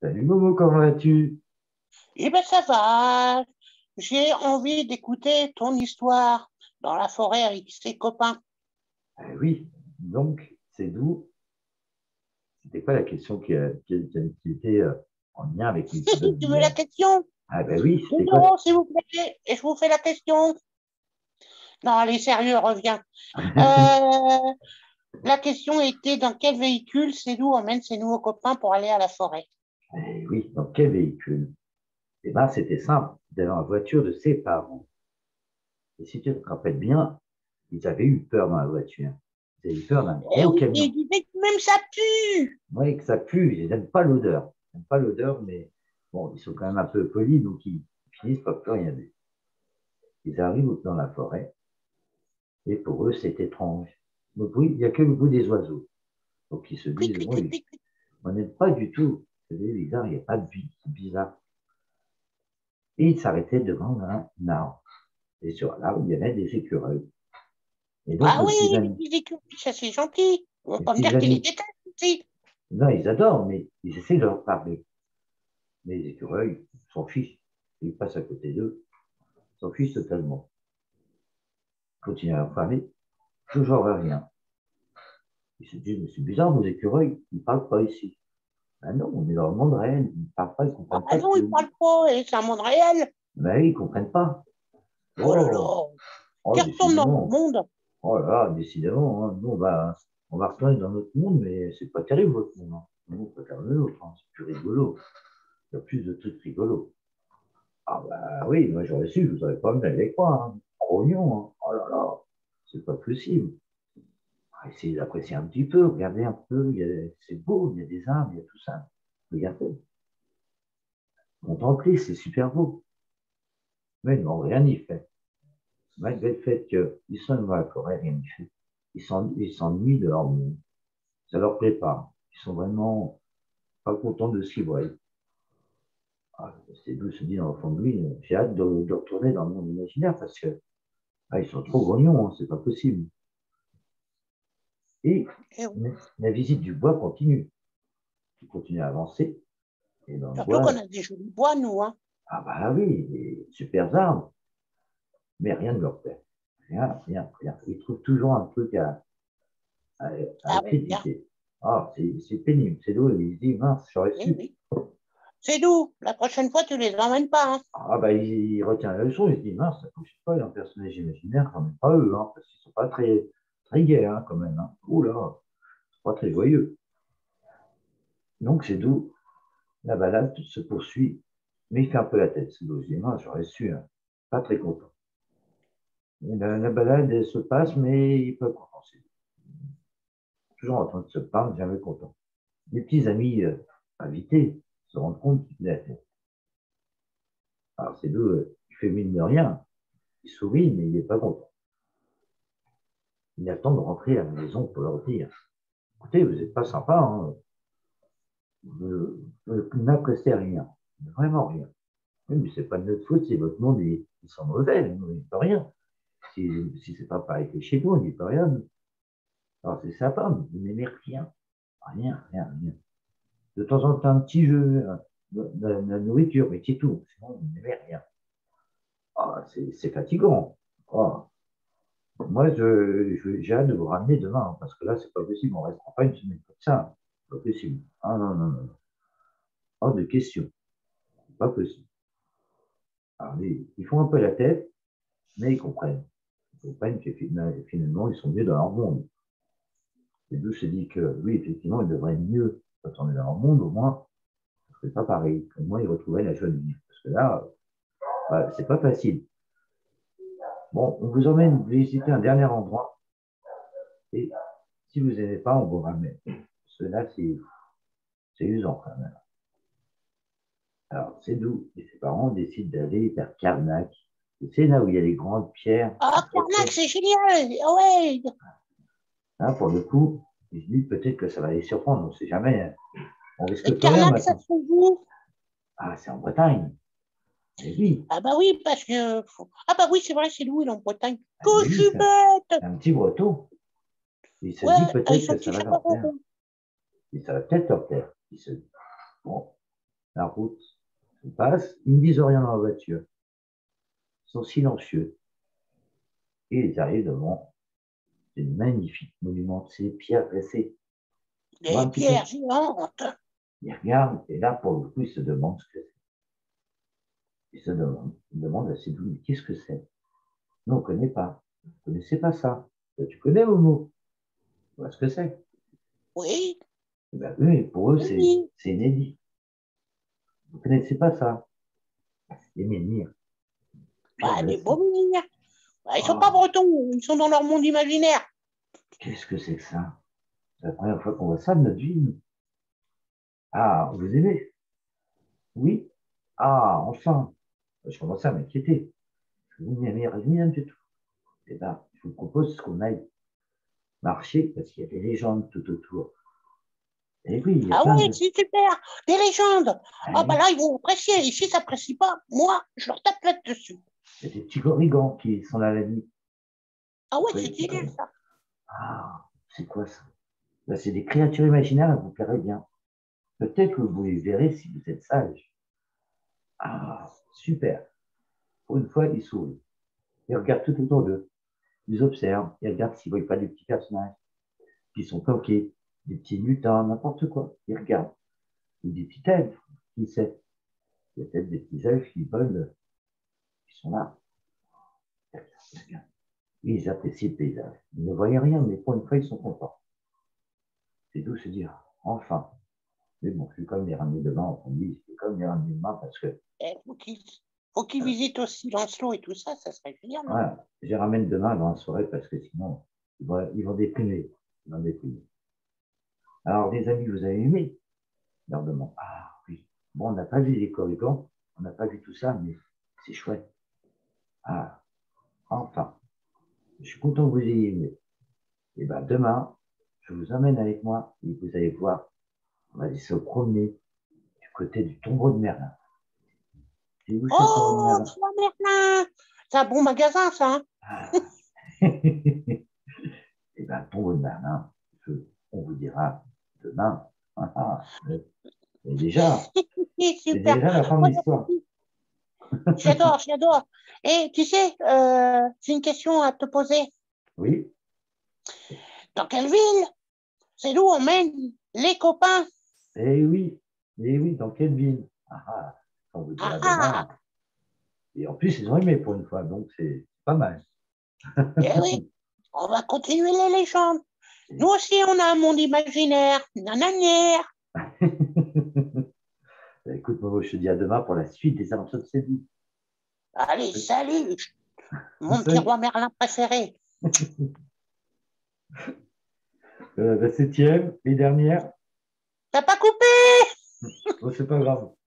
Salut Momo, comment vas-tu? Eh ben ça va. J'ai envie d'écouter ton histoire dans la forêt avec ses copains. Oui, donc, c'est d'où? C'était quoi la question qui était en lien avec l'épisode Tu veux la d'hier? question? Ah ben oui, 2 c'était quoi? euros, s'il vous plaît, et je vous fais la question. Non, allez, sérieux, reviens. Euh, la question était dans quel véhicule Cédou emmène ses nouveaux copains pour aller à la forêt? Oui, dans quel véhicule? Eh ben, c'était simple, c'était dans la voiture de ses parents. Et si tu te rappelles bien, ils avaient eu peur dans la voiture. Ils avaient eu peur d'un Eh gros oui, il camion. disait que même ça pue. Oui, que ça pue, ils n'aiment pas l'odeur. Ils n'aiment pas l'odeur, mais bon, ils sont quand même un peu polis, donc ils finissent par plus rien dire. Ils arrivent dans la forêt, et pour eux, c'est étrange. Le bruit, il n'y a que le bruit des oiseaux. Donc ils se Cui, disent, cui, cui, oui, cui, cui. on n'est pas du tout. C'est bizarre, il n'y a pas de vie, c'est bizarre. Et ils s'arrêtaient devant un arbre. Et sur l'arbre, il y avait des écureuils. Et donc Ah nos oui, petits les amis, petits écureuils, ça c'est gentil. On va mes pas me petits dire qu'ils les amis, détestent aussi. non, ils adorent, mais ils essaient de leur parler. Mais les écureuils s'en fichent. Ils passent à côté d'eux, s'en fichent totalement. Ils continuent à leur parler, toujours rien. Ils se disent, mais c'est bizarre, nos écureuils, ils ne parlent pas ici. Ah non, on est dans le monde réel, ils ne parlent pas, ils ne comprennent Ah pas non, ils tout. parlent pas, et c'est un monde réel. Mais ils ne comprennent pas. Oh là Oh, là, oh, qui retourne dans le décidément. monde. Oh là là, décidément, hein. Nous, on va retourner dans notre monde, mais c'est pas terrible votre monde, hein. Nous, on préfère le nôtre, hein. C'est plus rigolo. Il y a plus de trucs rigolos. Ah bah oui, moi j'aurais su, je vous aurais pas mis avec moi, hein. Grognon, hein. Oh là là, c'est pas possible. Essayez d'apprécier un petit peu, regardez un peu, c'est beau, il y a des arbres, il y a tout ça. Regardez, contemplez, c'est super beau. Mais non, rien n'y fait. Malgré le fait qu'ils sont dans la forêt, rien n'y fait. Ils s'ennuient de leur monde. Ça leur plaît pas. Ils sont vraiment pas contents de ce qu'ils voient. Ah, c'est d'où se dit dans le fond de lui, j'ai hâte de retourner dans le monde imaginaire parce que ils sont trop grognons, hein, c'est pas possible. Et Eh oui. la visite du bois continue. Il continue à avancer. Et dans le Surtout qu'on bois, a des jolis bois, nous, hein. ah bah oui, des super arbres, mais rien ne leur plaît. Rien, rien, rien. Ils trouvent toujours un truc à Ah oui, bien. critiquer. Ah, c'est pénible. C'est d'où ils se disent, mince, j'aurais Eh su. oui. C'est doux. La prochaine fois, tu les emmènes pas, hein. Ah bah il retient la leçon, il se dit, mince, ça ne touche pas un personnage imaginaire, quand même pas eux, hein, parce qu'ils sont pas très, très gais, hein, quand même. Hein. Ouh là, c'est pas très joyeux. Donc c'est d'où la balade se poursuit, mais il fait un peu la tête. C'est d'où je dis, mince, j'aurais su, hein. Pas très content. Et la balade elle se passe, mais il peut compenser. Toujours en train de se plaindre, jamais content. Les petits amis invités se rendent compte qu'il a fait. Alors c'est d'où il fait mine de rien, il sourit, mais il n'est pas content. Il attend de rentrer à la maison pour leur dire, écoutez, vous n'êtes pas sympa, hein. Vous n'appréciez rien, vraiment rien. Oui, mais c'est pas de notre faute si votre monde ils sont mauvais, on n'y peut rien. Si c'est pas pareil que chez nous, on n'y peut rien. Alors c'est sympa, mais vous n'aimez rien. Rien, rien, rien. De temps en temps, un petit jeu, la nourriture, mais c'est tout. Sinon, vous n'aimez rien. Ah, c'est fatigant. Ah, moi, j'ai hâte de vous ramener demain, hein, parce que là, c'est pas possible. On ne restera pas une semaine comme ça. C'est pas possible. Ah non, non, non. Hors de question. C'est pas possible. Alors, ils font un peu la tête, mais ils comprennent. Ils comprennent que finalement, ils sont mieux dans leur monde. Les deux se disent que oui, effectivement, ils devraient mieux retourner dans leur monde, au moins, ce serait pas pareil. Au moins, ils retrouveraient la joie de vivre. Parce que là, c'est pas facile. Bon, on vous emmène visiter un dernier endroit, et si vous n'aimez pas, on vous ramène. Cela, c'est usant quand même. Alors, c'est d'où et ses parents décident d'aller vers Carnac. C'est là où il y a les grandes pierres. Ah, Carnac, c'est génial. Ah ouais. Là, pour le coup, ils se disent peut-être que ça va les surprendre, on ne sait jamais. Hein. On risque Et plus rien Carnac, ça maintenant. se trouve où? Ah, c'est en Bretagne. Mais oui, Ah bah oui, parce que... Ah bah oui, c'est vrai, c'est Louis, il est en Bretagne. ah, Que mais je oui, suis bête. c'est un petit breton. Il se dit Ouais, avec peut-être que son ça petit va chapeau leur plaire. rond. Et ça va peut-être leur plaire. Il se dit, bon. La route se passe, ils ne disent rien dans la voiture, ils sont silencieux. Et ils arrivent devant une magnifique monument, ces pierres dressées. Tu vois Des un petit peu? pierres géantes. Ils regardent, et là, pour le coup, ils se demandent ce que c'est. Ils demandent à ces douze, qu'est-ce que c'est? Nous, on ne connaît pas. Vous ne connaissez pas ça. Toi, tu connais, Momo? Tu vois ce que c'est? Oui, Eh ben, eux, pour eux, oui. c'est inédit. Vous ne connaissez pas ça. Les menhirs, pierres Bah, des beaux dressées. menhirs. Bah, ils sont pas Oh, bretons, ils sont dans leur monde imaginaire. qu'est-ce que c'est que ça? C'est la première fois qu'on voit ça de notre vie. Nous. Ah, vous aimez? Oui? Ah, enfin. Je commençais à m'inquiéter. Vous n'aimez rien du tout. Eh bien, je vous propose qu'on aille marcher parce qu'il y a des légendes tout autour. Et oui, il y a Ah plein ouais, de. c'est super. Des légendes. Ah bah Allez, là, ils vont apprécier. Et si ça n'apprécie pas, moi, je leur tape là-dessus. il y a des petits corrigans qui sont là la nuit. Ah C'est ouais, quoi les c'est petits idée, corrigans? ça. Ah, c'est quoi ça? Ben, c'est des créatures imaginaires, elles vous plairaient bien. Peut-être que vous les verrez si vous êtes sage. Ah, super. Pour une fois, ils sourient. Ils regardent tout autour d'eux. Ils observent. Ils regardent s'ils ne voient pas des petits personnages qui sont coqués, des petits lutins, n'importe quoi. Ils regardent. Ou des petits elfes. Qui sait? Il y a peut-être des petits elfes qui volent, qui sont là. Ils regardent. Ils apprécient le paysage. Ils ne voient rien, mais pour une fois, ils sont contents. C'est d'où se dire, enfin. Mais bon, je suis comme les ramener demain, on dit, je suis comme les ramener demain parce que, Eh, faut qu'ils visitent aussi Lancelot et tout ça, ça serait génial, non? voilà, je les ramène demain dans la soirée parce que sinon, ils vont déprimer. Ils vont déprimer. Alors, les amis, vous avez aimé? Je leur demande, ah oui. Bon, on n'a pas vu les corrigans, on n'a pas vu tout ça, mais c'est chouette. Ah, enfin, je suis content que vous ayez aimé. Et bien, demain, je vous emmène avec moi et vous allez voir, on va aller se promener du côté du tombeau de Merlin. C'est où ce tombeau de Oh, Merlin? tu vois, Merlin! C'est un bon magasin, ça, hein? Ah. Et bien, tombeau de Merlin, on vous dira demain. Mais déjà, C'est c'est super. déjà la fin de Moi, l'histoire. j'adore, j'adore. Et tu sais, j'ai une question à te poser. Oui, Dans quelle ville? C'est d'où on mène les copains? et oui, et oui, dans quelle ville? On vous Ah dira ah! demain. Et en plus, ils ont aimé pour une fois, donc c'est pas mal. Eh oui, on va continuer les légendes. Nous aussi, on a un monde imaginaire. Nananière. Écoute, Momo, je te dis à demain pour la suite des aventures de cette vie. Allez, salut, mon petit Salut. roi Merlin préféré. La septième et dernière, T'as pas coupé? bon, c'est pas grave.